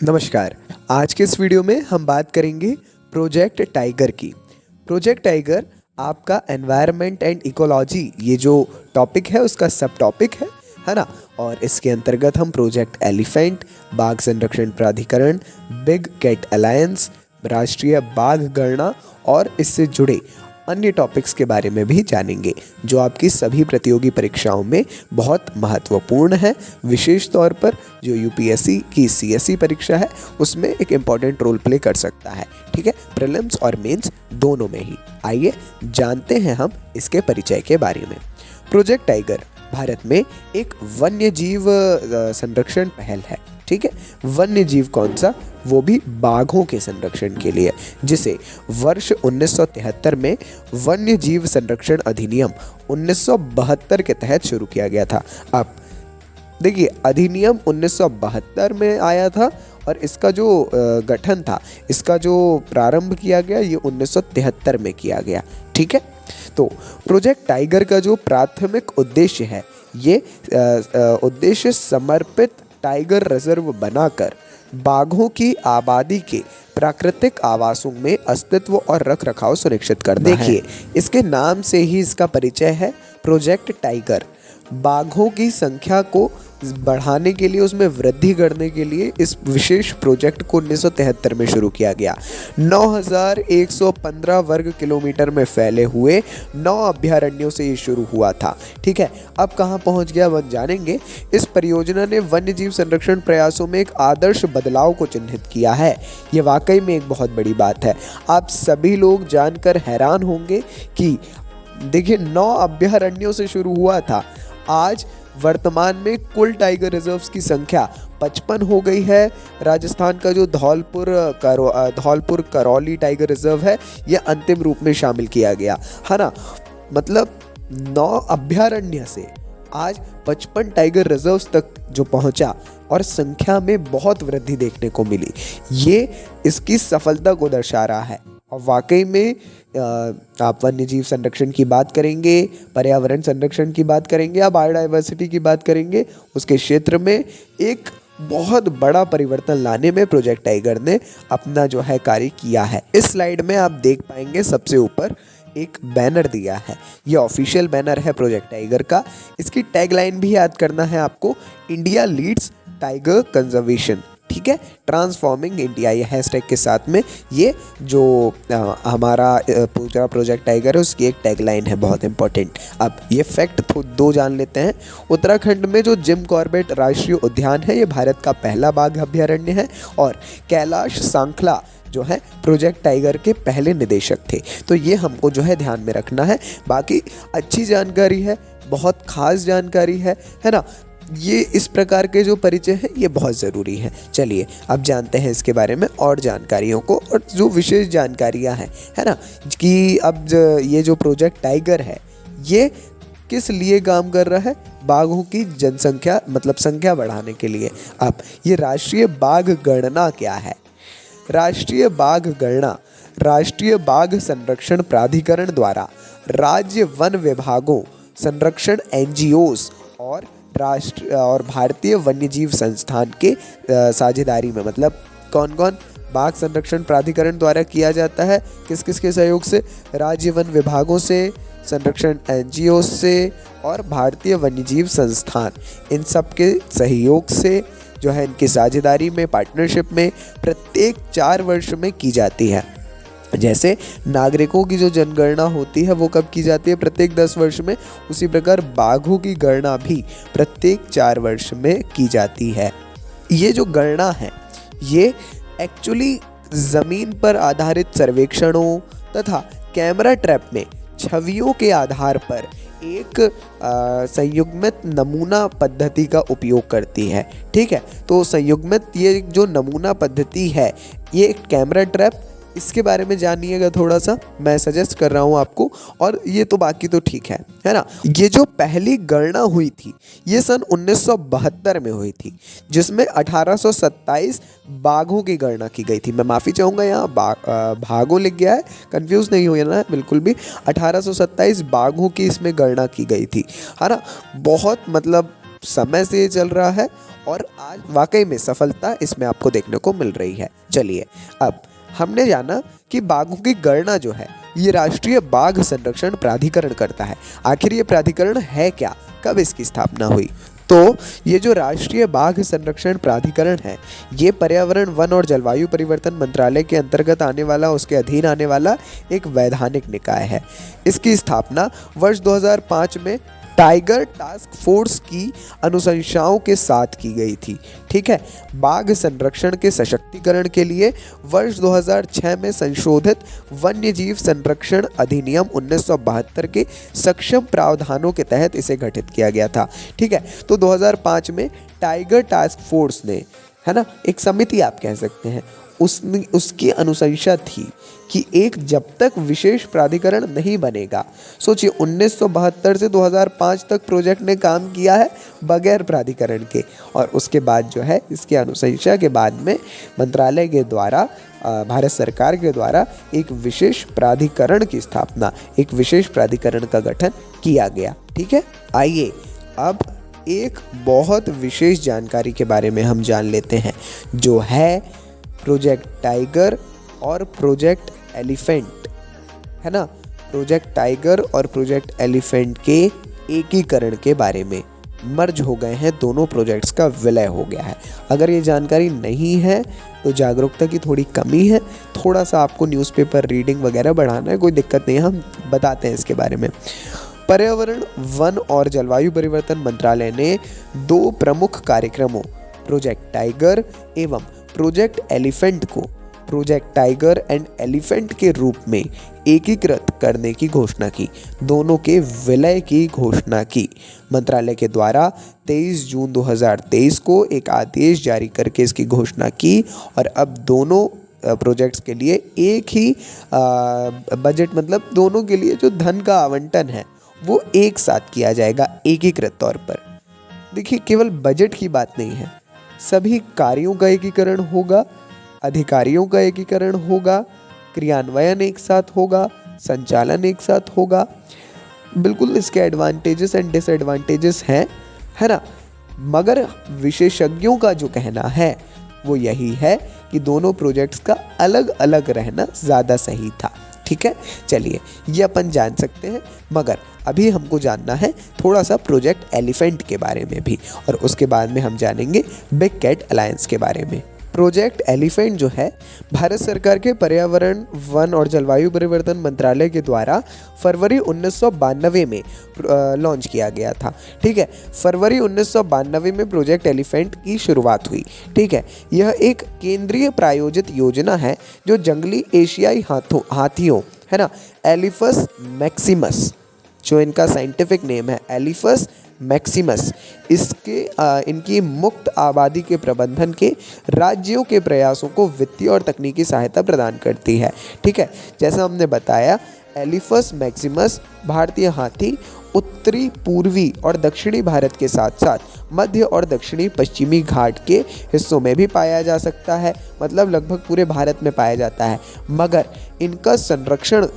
नमस्कार। आज के इस वीडियो में हम बात करेंगे प्रोजेक्ट टाइगर की। प्रोजेक्ट टाइगर आपका एनवायरनमेंट एंड इकोलॉजी ये जो टॉपिक है उसका सब टॉपिक है ना। और इसके अंतर्गत हम प्रोजेक्ट एलिफेंट, बाघ संरक्षण प्राधिकरण, बिग कैट अलायंस, राष्ट्रीय बाघ गणना और इससे जुड़े अन्य टॉपिक्स के बारे में भी जानेंगे जो आपकी सभी प्रतियोगी परीक्षाओं में बहुत महत्वपूर्ण है। विशेष तौर पर जो यूपीएससी की सीएससी परीक्षा है उसमें एक इम्पॉर्टेंट रोल प्ले कर सकता है। ठीक है, प्रीलिम्स और मेंस दोनों में ही। आइए जानते हैं हम इसके परिचय के बारे में। प्रोजेक्ट टाइगर भारत में एक वन्य जीव संरक्षण पहल है। ठीक है, वन्य जीव कौन सा? वो भी बाघों के संरक्षण के लिए, जिसे वर्ष 1973 में वन्य जीव संरक्षण अधिनियम 1972 के तहत शुरू किया गया था। अब देखिए, अधिनियम 1972 में आया था और इसका जो गठन था, इसका जो प्रारंभ किया गया ये 1973 में किया गया। ठीक है, तो प्रोजेक्ट टाइगर का जो प्राथमिक उद्देश्य है, ये उद्देश्य समर्पित टाइगर रिजर्व बनाकर बाघों की आबादी के प्राकृतिक आवासों में अस्तित्व और रखरखाव सुनिश्चित करना है। देखिए, इसके नाम से ही इसका परिचय है। प्रोजेक्ट टाइगर बाघों की संख्या को बढ़ाने के लिए, उसमें वृद्धि करने के लिए इस विशेष प्रोजेक्ट को 1973 में शुरू किया गया। 9115 वर्ग किलोमीटर में फैले हुए 9 अभयारण्यों से ये शुरू हुआ था। ठीक है, अब कहाँ पहुँच गया वह जानेंगे। इस परियोजना ने वन्य जीव संरक्षण प्रयासों में एक आदर्श बदलाव को चिन्हित किया है। ये वाकई में एक बहुत बड़ी बात है। आप सभी लोग जानकर हैरान होंगे कि देखिए, 9 अभयारण्यों से शुरू हुआ था, आज वर्तमान में कुल टाइगर रिजर्व्स की संख्या 55 हो गई है। राजस्थान का जो धौलपुर करौली टाइगर रिजर्व है, यह अंतिम रूप में शामिल किया गया है ना। मतलब 9 अभयारण्य से आज 55 टाइगर रिजर्व्स तक जो पहुंचा और संख्या में बहुत वृद्धि देखने को मिली, ये इसकी सफलता को दर्शा रहा है। और वाकई में आप वन्य जीव संरक्षण की बात करेंगे, पर्यावरण संरक्षण की बात करेंगे या बायोडाइवर्सिटी की बात करेंगे, उसके क्षेत्र में एक बहुत बड़ा परिवर्तन लाने में प्रोजेक्ट टाइगर ने अपना जो है कार्य किया है। इस स्लाइड में आप देख पाएंगे सबसे ऊपर एक बैनर दिया है, ये ऑफिशियल बैनर है प्रोजेक्ट टाइगर का। इसकी टैगलाइन भी याद करना है आपको, इंडिया लीड्स टाइगर कंजर्वेशन। ठीक है, ट्रांसफॉर्मिंग इंडिया, ये हैशटैग के साथ में ये जो हमारा पूरा प्रोजेक्ट टाइगर है उसकी एक टैगलाइन है, बहुत इंपॉर्टेंट। अब ये फैक्ट दो जान लेते हैं। उत्तराखंड में जो जिम कॉर्बेट राष्ट्रीय उद्यान है, ये भारत का पहला बाघ अभयारण्य है और कैलाश सांखला जो है प्रोजेक्ट टाइगर के पहले निदेशक थे। तो ये हमको जो है ध्यान में रखना है। बाकी अच्छी जानकारी है, बहुत खास जानकारी है ना। ये इस प्रकार के जो परिचय हैं ये बहुत ज़रूरी है। चलिए अब जानते हैं इसके बारे में और जानकारियों को, और जो विशेष जानकारियां हैं, है ना, कि अब ये जो प्रोजेक्ट टाइगर है ये किस लिए काम कर रहा है? बाघों की जनसंख्या मतलब संख्या बढ़ाने के लिए। अब ये राष्ट्रीय बाघ गणना क्या है? राष्ट्रीय बाघ गणना राष्ट्रीय बाघ संरक्षण प्राधिकरण द्वारा राज्य वन विभागों, संरक्षण एनजीओस और भारतीय वन्यजीव संस्थान के साझेदारी में, मतलब कौन कौन? बाघ संरक्षण प्राधिकरण द्वारा किया जाता है। किस किस के सहयोग से? राज्य वन विभागों से, संरक्षण एनजीओ से और भारतीय वन्यजीव संस्थान, इन सब के सहयोग से जो है, इनकी साझेदारी में, पार्टनरशिप में प्रत्येक 4 वर्ष में की जाती है। जैसे नागरिकों की जो जनगणना होती है वो कब की जाती है? प्रत्येक 10 वर्ष में। उसी प्रकार बाघों की गणना भी प्रत्येक 4 वर्ष में की जाती है। ये जो गणना है ये एक्चुअली ज़मीन पर आधारित सर्वेक्षणों तथा कैमरा ट्रैप में छवियों के आधार पर एक संयुग्मित नमूना पद्धति का उपयोग करती है। ठीक है, तो संयुग्मित ये जो नमूना पद्धति है, ये एक कैमरा ट्रैप, इसके बारे में जानिएगा थोड़ा सा, मैं सजेस्ट कर रहा हूँ आपको। और ये तो बाकी तो ठीक है ना। ये जो पहली गणना हुई थी ये सन 1972 में हुई थी, जिसमें 1827 बाघों की गणना की गई थी। मैं माफ़ी चाहूँगा, यहाँ भागों लिख गया है, कंफ्यूज नहीं हो ना बिल्कुल भी। 1827 बाघों की इसमें गणना की गई थी, है ना। बहुत मतलब समय से ये चल रहा है और आज वाकई में सफलता इसमें आपको देखने को मिल रही है। चलिए, अब हमने जाना कि बाघों की गणना जो है ये राष्ट्रीय बाघ संरक्षण प्राधिकरण करता है। आखिर ये प्राधिकरण है क्या, कब इसकी स्थापना हुई? तो ये जो राष्ट्रीय बाघ संरक्षण प्राधिकरण है ये पर्यावरण, वन और जलवायु परिवर्तन मंत्रालय के अंतर्गत आने वाला, उसके अधीन आने वाला एक वैधानिक निकाय है। इसकी स्थापना वर्ष 2005 में टाइगर टास्क फोर्स की अनुशंसाओं के साथ की गई थी। ठीक है, बाघ संरक्षण के सशक्तिकरण के लिए वर्ष 2006 में संशोधित वन्य जीव संरक्षण अधिनियम 1972 के सक्षम प्रावधानों के तहत इसे गठित किया गया था। ठीक है, तो 2005 में टाइगर टास्क फोर्स ने, है ना, एक समिति आप कह सकते हैं, उसकी अनुशंसा थी कि एक जब तक विशेष प्राधिकरण नहीं बनेगा, सोचिए 1972 से 2005 तक प्रोजेक्ट ने काम किया है बगैर प्राधिकरण के, और उसके बाद जो है इसकी अनुशंसा के बाद में मंत्रालय के द्वारा, भारत सरकार के द्वारा एक विशेष प्राधिकरण की स्थापना, एक विशेष प्राधिकरण का गठन किया गया। ठीक है, आइए अब एक बहुत विशेष जानकारी के बारे में हम जान लेते हैं, जो है प्रोजेक्ट टाइगर और प्रोजेक्ट एलिफेंट, है ना। प्रोजेक्ट टाइगर और प्रोजेक्ट एलिफेंट के एकीकरण के बारे में। मर्ज हो गए हैं दोनों प्रोजेक्ट्स का विलय हो गया है। अगर ये जानकारी नहीं है तो जागरूकता की थोड़ी कमी है, थोड़ा सा आपको न्यूज़पेपर रीडिंग वगैरह बढ़ाना है, कोई दिक्कत नहीं है, हम बताते हैं इसके बारे में। पर्यावरण, वन और जलवायु परिवर्तन मंत्रालय ने 2 प्रमुख कार्यक्रमों प्रोजेक्ट टाइगर एवं प्रोजेक्ट एलिफेंट को प्रोजेक्ट टाइगर एंड एलिफेंट के रूप में एकीकृत करने की घोषणा की, दोनों के विलय की घोषणा की। मंत्रालय के द्वारा 23 जून 2023 को एक आदेश जारी करके इसकी घोषणा की, और अब दोनों प्रोजेक्ट्स के लिए एक ही बजट, मतलब दोनों के लिए जो धन का आवंटन है वो एक साथ किया जाएगा एकीकृत तौर पर। देखिए, केवल बजट की बात नहीं है, सभी कार्यों का एकीकरण होगा, अधिकारियों का एकीकरण होगा, क्रियान्वयन एक साथ होगा, संचालन एक साथ होगा। बिल्कुल इसके एडवांटेजेस एंड डिसएडवांटेजेस हैं, है ना। मगर विशेषज्ञों का जो कहना है वो यही है कि दोनों प्रोजेक्ट्स का अलग अलग रहना ज़्यादा सही था। ठीक है, चलिए ये अपन जान सकते हैं, मगर अभी हमको जानना है थोड़ा सा प्रोजेक्ट एलिफेंट के बारे में भी, और उसके बाद में हम जानेंगे बिग कैट अलायंस के बारे में। प्रोजेक्ट एलिफेंट जो है भारत सरकार के पर्यावरण, वन और जलवायु परिवर्तन मंत्रालय के द्वारा फरवरी 1992 में लॉन्च किया गया था। ठीक है, फरवरी 1992 में प्रोजेक्ट एलिफेंट की शुरुआत हुई। ठीक है, यह एक केंद्रीय प्रायोजित योजना है जो जंगली एशियाई हाथियों, है ना, एलिफस मैक्सिमस, जो इनका साइंटिफिक नेम है एलिफस मैक्सिमस, इनकी मुक्त आबादी के प्रबंधन के राज्यों के प्रयासों को वित्तीय और तकनीकी सहायता प्रदान करती है। ठीक है, जैसा हमने बताया, एलिफस मैक्सिमस भारतीय हाथी उत्तरी, पूर्वी और दक्षिणी भारत के साथ साथ मध्य और दक्षिणी पश्चिमी घाट के हिस्सों में भी पाया जा सकता है, मतलब लगभग पूरे भारत में पाया जाता है। मगर इनका संरक्षण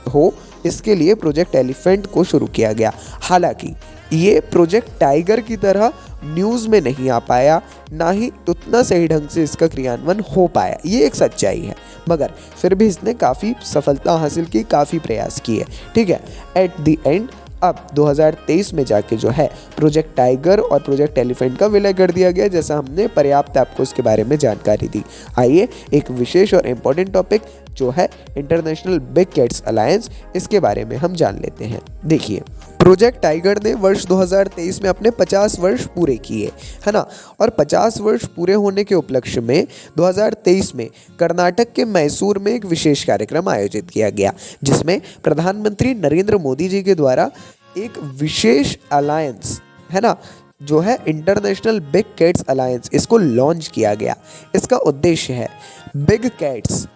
हो, इसके लिए प्रोजेक्ट एलिफेंट को शुरू किया गया। हालांकि ये प्रोजेक्ट टाइगर की तरह न्यूज़ में नहीं आ पाया, ना ही उतना सही ढंग से इसका क्रियान्वयन हो पाया, ये एक सच्चाई है, मगर फिर भी इसने काफ़ी सफलता हासिल की, काफ़ी प्रयास किए। ठीक है, एट द एंड अब 2023 में जाके जो है प्रोजेक्ट टाइगर और प्रोजेक्ट एलिफेंट का विलय कर दिया गया, जैसा हमने पर्याप्त आपको इसके बारे में जानकारी दी। आइए एक विशेष और इम्पोर्टेंट टॉपिक जो है इंटरनेशनल बिग कैट्स अलायंस, इसके बारे में हम जान लेते हैं। देखिए, प्रोजेक्ट टाइगर ने वर्ष 2023 में अपने 50 वर्ष पूरे किए, है ना, और 50 वर्ष पूरे होने के उपलक्ष्य में 2023 में कर्नाटक के मैसूर में एक विशेष कार्यक्रम आयोजित किया गया, जिसमें प्रधानमंत्री नरेंद्र मोदी जी के द्वारा एक विशेष अलायंस, है ना, जो है इंटरनेशनल बिग कैट्स अलायंस, इसको लॉन्च किया गया। इसका उद्देश्य है बिग कैट्स,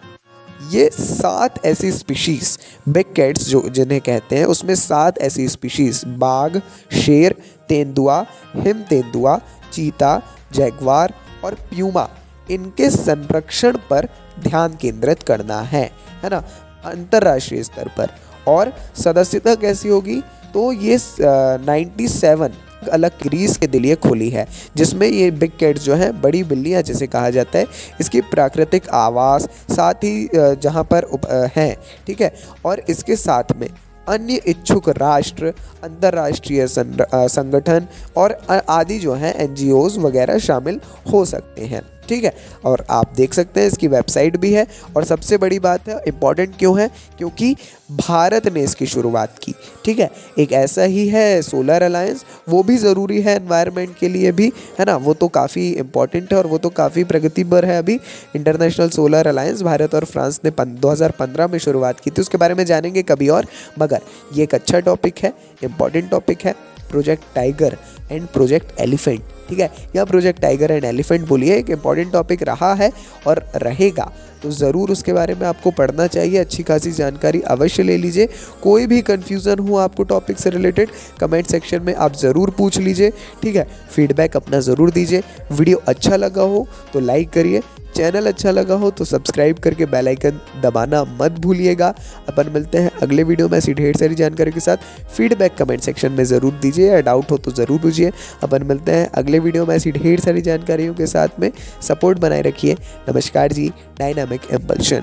ये 7 ऐसी स्पीशीज़, बिग कैट्स जो जिन्हें कहते हैं, उसमें 7 ऐसी स्पीशीज़, बाघ, शेर, तेंदुआ, हिम तेंदुआ, चीता, जैगवार और प्यूमा, इनके संरक्षण पर ध्यान केंद्रित करना है ना, अंतर्राष्ट्रीय स्तर पर। और सदस्यता कैसी होगी, तो ये 97 अलग सीरीज के लिए खोली है, जिसमें ये बिग कैट्स जो हैं, बड़ी बिल्लियाँ जिसे कहा जाता है, इसकी प्राकृतिक आवास साथ ही जहाँ पर हैं, ठीक है। और इसके साथ में अन्य इच्छुक राष्ट्र, अंतर्राष्ट्रीय संगठन और आदि जो हैं एनजीओज वगैरह शामिल हो सकते हैं, ठीक है। और आप देख सकते हैं इसकी वेबसाइट भी है। और सबसे बड़ी बात है, इम्पॉर्टेंट क्यों है, क्योंकि भारत ने इसकी शुरुआत की, ठीक है। एक ऐसा ही है सोलर अलायंस, वो भी ज़रूरी है एनवायरनमेंट के लिए भी, है ना, वो तो काफ़ी इंपॉर्टेंट है और वो तो काफ़ी प्रगति पर है अभी। इंटरनेशनल सोलर अलायंस भारत और फ्रांस ने 2015 में शुरुआत की थी, उसके बारे में जानेंगे कभी और। मगर ये एक अच्छा टॉपिक है, इम्पॉर्टेंट टॉपिक है, project tiger and project elephant, ठीक है। यह प्रोजेक्ट टाइगर एंड एलिफेंट बोलिए एक इंपॉर्टेंट टॉपिक रहा है और रहेगा, तो ज़रूर उसके बारे में आपको पढ़ना चाहिए, अच्छी खासी जानकारी अवश्य ले लीजिए। कोई भी कन्फ्यूज़न हो आपको टॉपिक से रिलेटेड, कमेंट सेक्शन में आप ज़रूर पूछ लीजिए, ठीक है। फीडबैक अपना ज़रूर दीजिए। वीडियो अच्छा लगा हो तो लाइक करिए, चैनल अच्छा लगा हो तो सब्सक्राइब करके बेल आइकन दबाना मत भूलिएगा। अपन मिलते हैं अगले वीडियो में ऐसी ढेर सारी जानकारी के साथ। फीडबैक कमेंट सेक्शन में ज़रूर दीजिए, या डाउट हो तो ज़रूर पूछिए। अपन मिलते हैं अगले वीडियो में ऐसी ढेर सारी जानकारियों के साथ में। सपोर्ट बनाए रखिए। नमस्कार जी, डायनामिक इम्पल्शन।